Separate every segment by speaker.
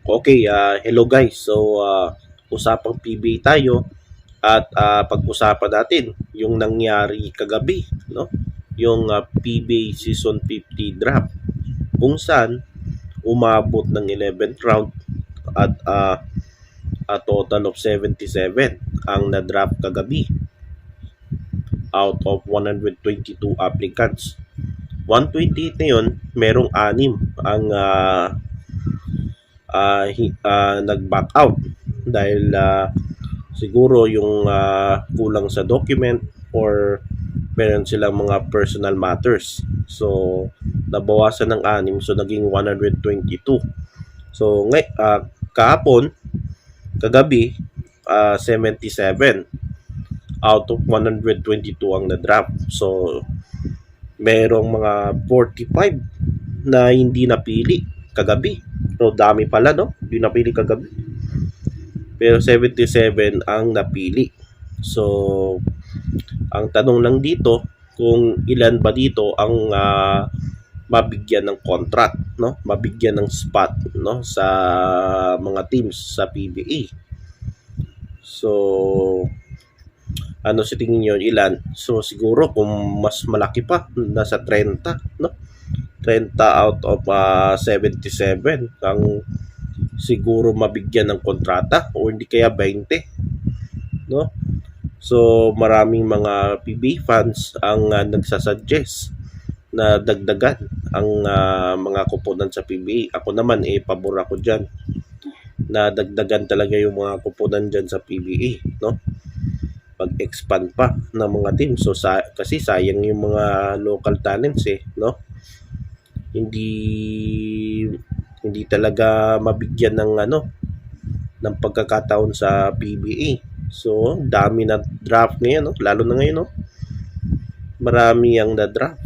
Speaker 1: Okay, hello guys. So, usapang PBA tayo at pag-usapan natin yung nangyari kagabi, no? Yung PBA Season 50 draft kung saan umabot ng 11th round at a total of 77 ang na-draft kagabi out of 122 applicants. 128 na yun, merong 6 ang nag-back out dahil siguro yung kulang sa document or meron silang mga personal matters. So, nabawasan ng 6, so naging 122. So, kahapon, kagabi, 77 out of 122 ang na-draft. So, merong mga 45 na hindi napili kagabi. So, dami pala, no? Hindi napili kagabi. Pero 77 ang napili. So, ang tanong lang dito, kung ilan ba dito ang mabigyan ng contract, no? Mabigyan ng spot, no? Sa mga teams sa PBA. So, ano sa tingin nyo, ilan? So, siguro kung mas malaki pa, nasa 30, no? 30 out of 77 ang siguro mabigyan ng kontrata o hindi kaya 20, no? So maraming mga PBA fans ang nagsasuggest na dagdagan ang mga kuponan sa PBA. Ako naman pabor ako diyan na dagdagan talaga yung mga kuponan diyan sa PBA, no? Pag-expand pa ng mga team. So kasi sayang yung mga local talents no? Hindi hindi talaga mabigyan ng ng pagkakataon sa PBA. So, dami na draft ngayon, no? Lalo na ngayon, no? Marami ang na-draft.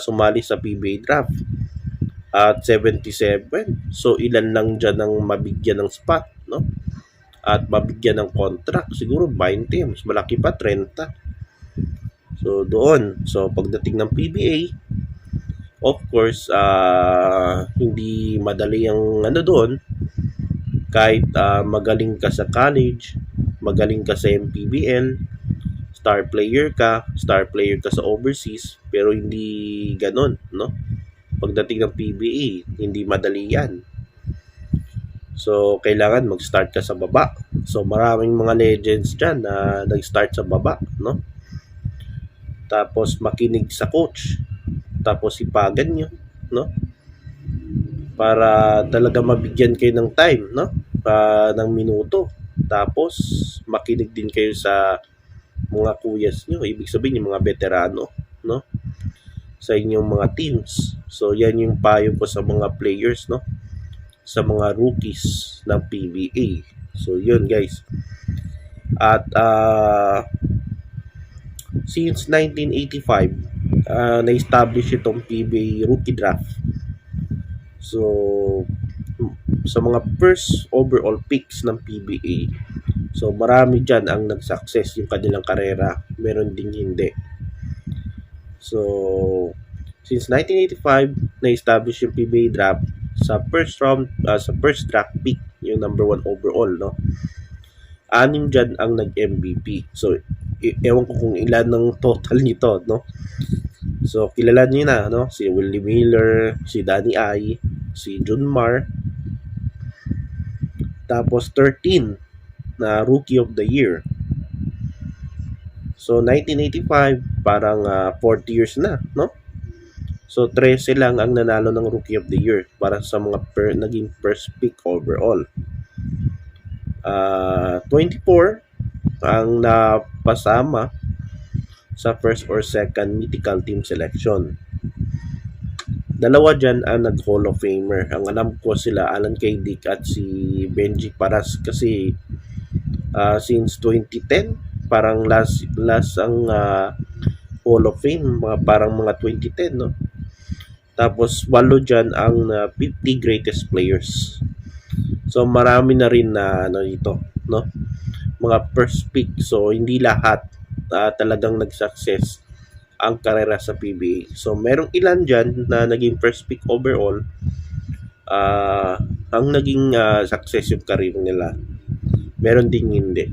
Speaker 1: Sumali sa PBA draft. At 77. So, ilan lang dyan ang mabigyan ng spot, no? At mabigyan ng contract. Siguro 20. Mas malaki pa, 30. So, doon. So, pagdating ng PBA, of course, hindi madali ang doon. Kahit magaling ka sa college, magaling ka sa MPBL, star player ka sa overseas, pero hindi ganon, no? Pagdating ng PBA, hindi madali yan. So, kailangan mag-start ka sa baba. So, maraming mga legends dyan na nag-start sa baba, no? Tapos, makinig sa coach. Tapos, ipagan nyo, no? Para talaga mabigyan kayo ng time, no? Ng minuto. Tapos, makinig din kayo sa mga kuyas nyo. Ibig sabihin, yung mga veterano, no? Sa inyong mga teams. So, yan yung payo ko sa mga players, no? Sa mga rookies ng PBA. So, yun guys. At, since 1985, na-establish itong PBA rookie draft. So, sa mga first overall picks ng PBA, so marami dyan ang nag-success yung kanilang karera, meron ding hindi. So, since 1985, na-establish yung PBA draft sa first round, sa first draft pick, yung number 1 overall, no? 6 dyan ang nag-MVP. So, ewan ko kung ilan ng total nito, no? So, kilala niyo na, no? Si Willie Miller, si Danny Ai, si Junmar. Tapos, 13 na Rookie of the Year. So, 1985, parang 40 years na, no? So, 13 lang ang nanalo ng Rookie of the Year para sa mga naging first pick overall. 24 ang napasama sa first or second mythical team selection. Dalawa dyan ang nag-Hall of Famer. Ang alam ko sila, Alan K. Dick at si Benji Paras. Kasi since 2010, parang last ang Hall of Fame. Parang mga 2010, no? Tapos, 8 dyan ang 50 greatest players. So, marami na rin na dito, no? Mga first pick. So, hindi lahat talagang nag-success ang karera sa PBA. So, merong ilan dyan na naging first pick overall. ang naging success yung career nila. Meron ding hindi.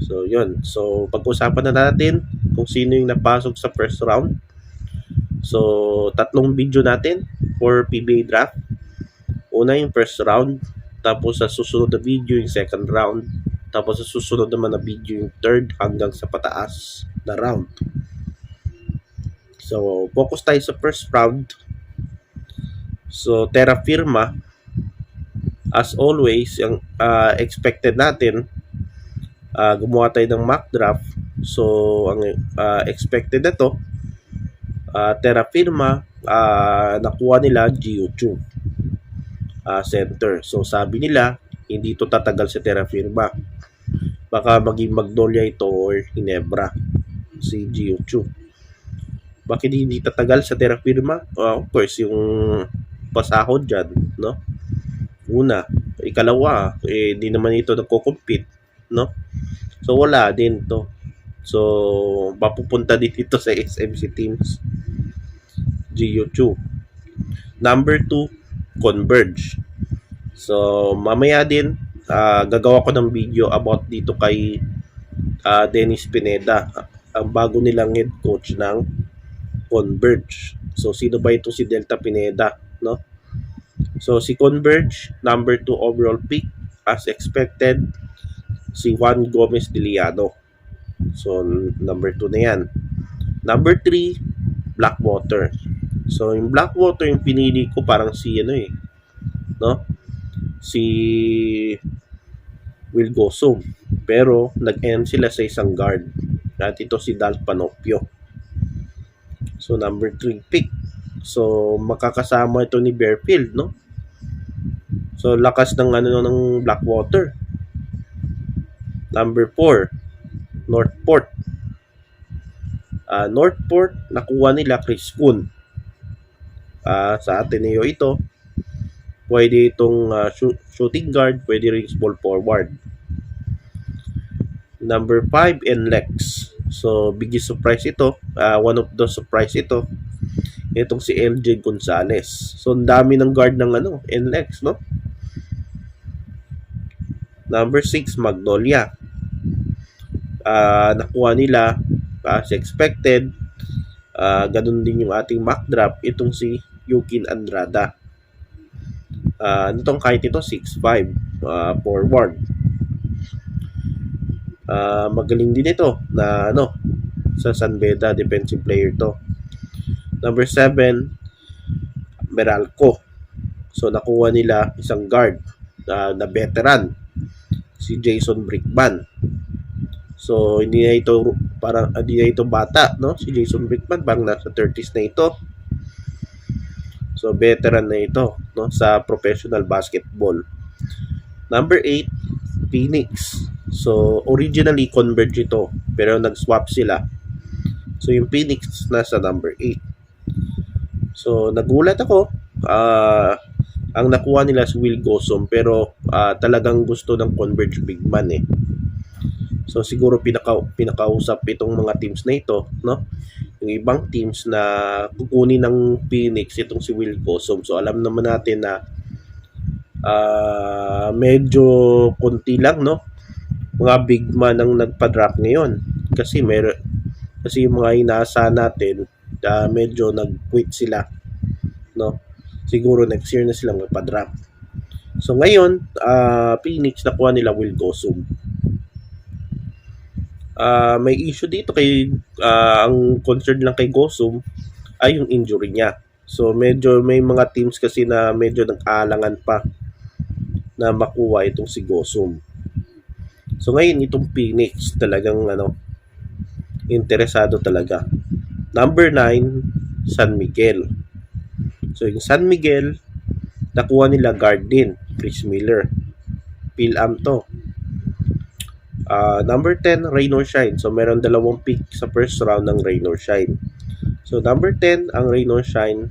Speaker 1: So, yun. So, pag-usapan na natin kung sino yung napasok sa first round. So, 3 video natin for PBA draft. Una yung first round, tapos sa susunod na video yung second round, tapos sa susunod naman na video yung third hanggang sa pataas na round. So, focus tayo sa first round. So, Terra Firma, as always, yung expected natin, gumawa tayo ng mock draft. So, ang expected na to, Terra Firma, nakuha nila Gio-Chu center. So, sabi nila, hindi to tatagal sa Terra Firma. Baka maging Magnolia ito or Ginebra, si Gio-Chu. Bakit hindi tatagal sa Terra Firma? Of course, yung pasahod dyan, no? Una. Ikalawa, di naman ito nagko-compete, no? So, wala din to. So, mapupunta din ito sa SMC teams. Gio-Chu. Number 2, Converge. So, mamaya din, gagawa ko ng video about dito kay Dennis Pineda, ang bago nilang head coach ng Converge. So, sino ba ito si Delta Pineda, no? So, si Converge, number 2 overall pick, as expected, si Juan Gomez de Liano. So, number 2 na yan. Number 3, Blackwater. So, yung Blackwater, yung pinili ko parang si, no? Si Will Gosum. Pero, nag-end sila sa isang guard. At ito si Dal Panopio. So, number 3 pick. So, makakasama ito ni Bearfield, no? So, lakas ng ng Blackwater. Number 4, Northport. Northport, nakuha nila Chris Kuhn. Sa Ateneo ito. Pwede itong shooting guard, pwede rin small forward. Number 5, NLEX. So, biggest surprise ito. One of the surprise ito. Itong si LJ Gonzalez. So, ang dami ng guard ng NLEX, no? Number 6, Magnolia. Nakuha nila as expected. Ganun din yung ating mock draft. Itong si Yukin Andrada. Nitong kahit ito 6'5", forward. Magaling din ito na sa San Beda, defensive player to. Number 7, Meralco. So, nakuha nila isang guard na veteran, si Jason Brickman. So, hindi na ito bata, no? Si Jason Brickman, parang nasa 30s na ito. So, veteran na ito, no? Sa professional basketball. Number 8, Phoenix. So, originally Converge ito, pero nag-swap sila. So, yung Phoenix nasa number 8. So, nagulat ako. Ang nakuha nila si Will Gosum, pero talagang gusto ng Converge big man eh. So, siguro pinakausap itong mga teams na ito, no? Yung ibang teams na kukunin ng Phoenix itong si Will Gosum. So, alam naman natin na medyo konti lang, no? Mga big man ang nagpa-draft ngayon. Kasi yung mga inaasahan natin, medyo nag-quit sila, no? Siguro next year na silang magpa-draft. So, ngayon, Phoenix nakuha nila Will Gosum. May issue dito ang concern lang kay Gosum ay yung injury niya. So, medyo may mga teams kasi na medyo nag-aalangan pa na makuha itong si Gosum. So, ngayon itong Phoenix talagang interesado talaga. Number 9, San Miguel. So, yung San Miguel, nakuha nila guard din, Chris Miller. Phil-Am to. Number 10, Rain or Shine. So, meron 2 pick sa first round ng Rain or Shine. So, number 10, ang Rain or Shine,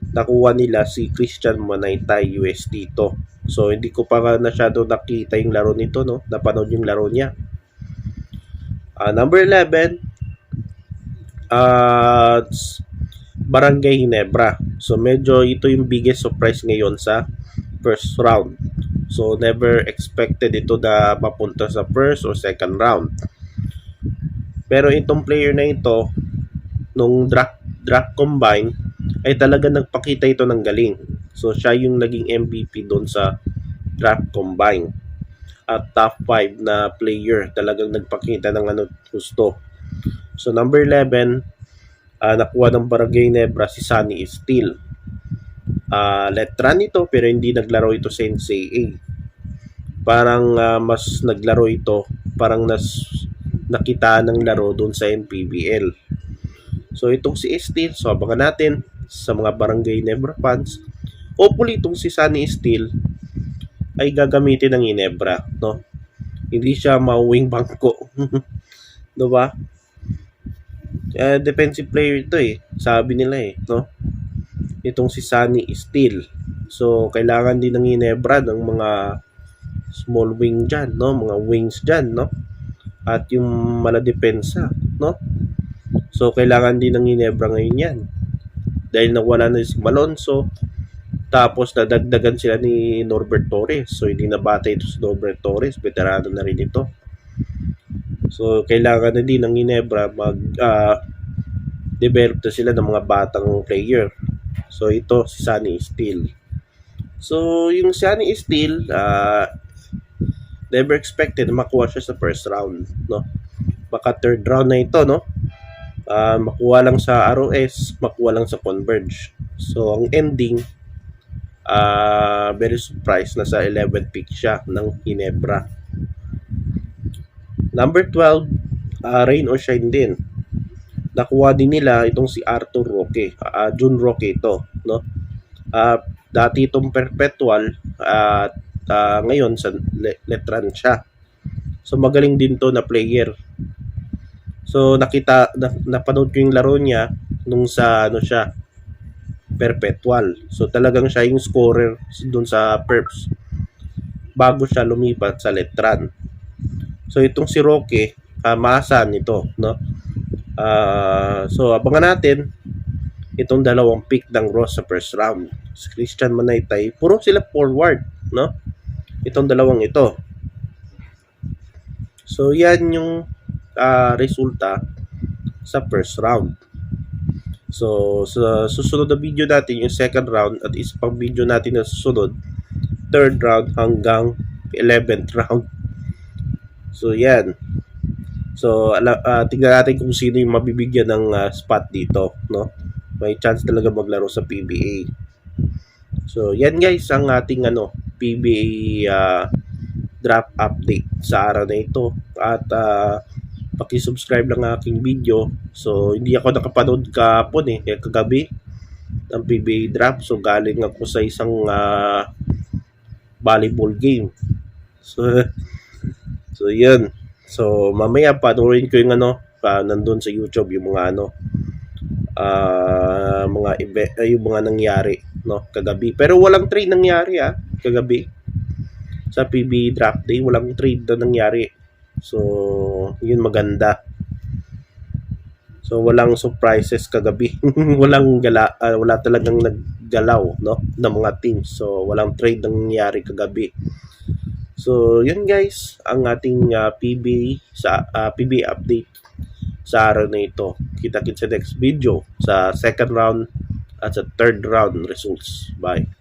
Speaker 1: nakuha nila si Christian Manaytay, USD to. So, hindi ko pa masyado nakita yung laro nito, no? Napanood yung laro niya. Number 11, Barangay Ginebra. So medyo ito yung biggest surprise ngayon sa first round. So never expected ito na mapunta sa first or second round. Pero itong player na ito, nung draft combine, ay talaga nagpakita ito ng galing. So siya yung naging MVP doon sa draft combine. At top 5 na player, talagang nagpakita ng gusto. So number 11, nakuha ng Barangay Ginebra si Sunny Steele. Letran ito pero hindi naglaro ito sa NCAA. Parang mas naglaro ito, parang nakita ng laro doon sa NPBL. So itong si Steele, so abangan natin sa mga Barangay Ginebra fans. Hopefully itong si Sunny Steele ay gagamitin ng Ginebra, no? Hindi siya mauwing bangko. Diba? Defensive player ito sabi nila no? Itong si Sunny Steele. So kailangan din ng Ginebra ng mga small wing dyan, no? Mga wings dyan, no? At yung maladepensa, no? So kailangan din ng Ginebra ngayon yan. Dahil nawala na si Malonzo, tapos nadagdagan sila ni Norbert Torres. So hindi na bata ito si Norbert Torres, veterano na rin ito. So kailangan na din ng Ginebra develop na sila ng mga batang player. So ito si Sunny Steele. So yung Sunny Steele, never expected na makuha siya sa first round, no? Baka third round na ito, no? Makuha lang sa ROS, makuha lang sa Converge. So ang ending, very surprised na sa 11th pick siya ng Ginebra. Number 12, rain or shine din. Nakuha din nila itong si Arthur Roque. June Roque ito, no? Dati itong perpetual at ngayon sa Letran siya. So magaling din to na player. So napanood ko yung laro niya nung sa siya perpetual. So talagang siya yung scorer doon sa Perps bago siya lumipat sa Letran. So itong si Roque, maasahan ito, no? So abangan natin itong dalawang pick ng Ross sa first round. Si Christian Manaytay, puro sila forward, no? Itong dalawang ito. So yan yung resulta sa first round. So sa susunod na video natin yung second round at isa pang video natin na susunod, third round hanggang 11th round. So yan. So tingnan natin kung sino yung mabibigyan ng spot dito, no? May chance talaga maglaro sa PBA. So yan guys ang ating PBA draft update sa araw na ito. At paki-subscribe lang ang aking video. So hindi ako nakapanood kahapon kagabi ng PBA draft. So galing ako sa isang volleyball game. So yun. So mamaya panoorin ko yung nandun sa YouTube yung mga mga event, yung mga nangyari kagabi. Pero walang trade nangyari kagabi. Sa PBA draft day walang trade na nangyari. So yun maganda. So walang surprises kagabi. Wala talagang naggalaw ng mga teams. So walang trade nangyari kagabi. So yun guys ang ating PBA PBA update sa araw na ito. Kita-kits sa next video sa second round at sa third round results. Bye.